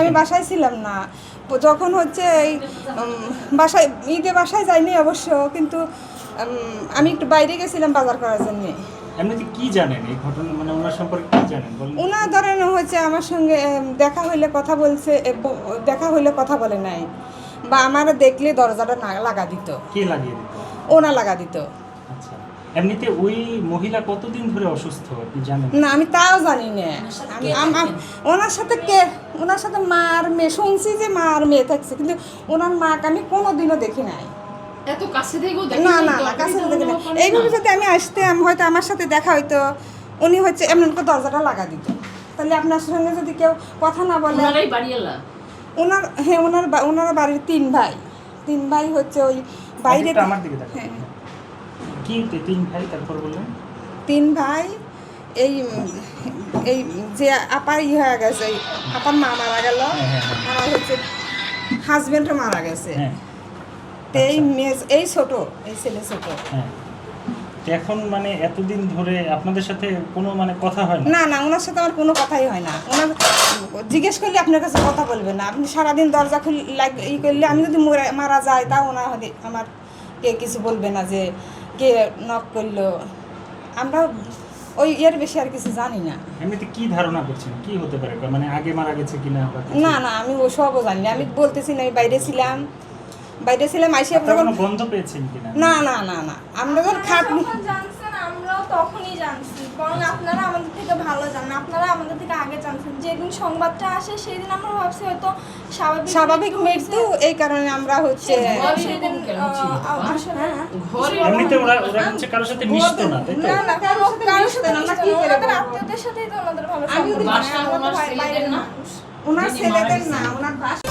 আমি বাসায় ছিলাম না, যখন হচ্ছে এই বাসায় ঈদে বাসায় যাইনি অবশ্য, কিন্তু আমি একটু বাইরে গেছিলাম বাজার করার জন্য। এমনিতে কি জানেন এই ঘটনা, মানে ওনার সম্পর্কে কি জানেন বলেন? ওনা ধরেন হচ্ছে আমার সঙ্গে দেখা হইলে কথা বলছে, দেখা হইলে কথা বলে নাই, বা আমার দেখলে দরজাটা না লাগা দিত। কে লাগিয়ে দিত? ওনা লাগা দিত। আচ্ছা, এমনিতে ওই মহিলা কতদিন ধরে অসুস্থ আপনি জানেন? না আমি তাও জানি না। ওনার সাথে কে, ওনার সাথে মা আর মেয়ে, শুনছি যে মা আর মেয়ে থাকছে, কিন্তু ওনার মাকে আমি কোনোদিনও দেখি নাই। এত কাছে থেকেও না না না, কাছে দেখি না। এইভাবে যদি আমি আসতাম, হয়তো আমার সাথে দেখা হইতো, উনি হচ্ছে এমন করে দরজাটা লাগা দিত। তাহলে আপনার সঙ্গে যদি কেউ কথা না বলে, ওনারাই বাড়িওয়ালা। ওনার, হ্যাঁ ওনার বাড়ির তিন ভাই হচ্ছে ওই বাইরে। একটা আমার দিকে দেখেন। হ্যাঁ কি তিন ভাই, তারপর বললেন? তিন ভাই, এই এই যে আপার হয়ে গেছে, এই আপার মা মারা গেল, আমার হচ্ছে হাজবেন্ডও মারা গেছে। হ্যাঁ, তো এই মেয়ে, এই ছোট, এই ছেলে ছোট। হ্যাঁ। তো এখন মানে এতদিন ধরে আপনাদের সাথে কোনো মানে কথা হয় না? না না, ওনার সাথে আমার কোনো কথাই হয় না। ওনার জিজ্ঞেস করলে আপনার কাছে কথা বলবে না। আপনি সারাদিন দরজা ই করলে, আমি যদি মারা যাই, তাও ওনার আমার কে কিছু বলবে না যে কে নক করলো। আমরা ওই এর বেশি আর কিছু জানি না। এমনিতে কি ধারণা করছেন কি হতে পারে, মানে আগে মারা গেছে কিনা বা কিছু? না না, আমি ওসবও জানি না। আমি বলতেছি না, আমি বাইরে ছিলাম আইসি। আপনারা কোনো গন্ধ পেয়েছেন কিনা? না না না না, আমরা যখন খাটনি জানছেন, আমরাও তখনই জানছি। বরং আপনারা আমাদের থেকে ভালো জানেন, আপনারা আমাদের থেকে আগে জানছেন। যেদিন সংবাদটা আসে সেদিন আমরা ভাবছি হয়তো স্বাভাবিক মৃত্যু, এই কারণে আমরা হচ্ছে সেদিন আসলে ঘরে এমনিতে ওরা হচ্ছে কারোর সাথে মিশতো না, তাই তো? না না, কারোর সাথে আমরা কি করে ওনাদের বলবো? আত্মীয়দের সাথেই তো ওনাদের ভালো আমি সম্পর্ক। বাসা আমরা তো ওনার বাইরের ছেলেদের না? মানুষ। ওনার যিনি মারা ছেলেদের গেছেন। না, ওনার বাসা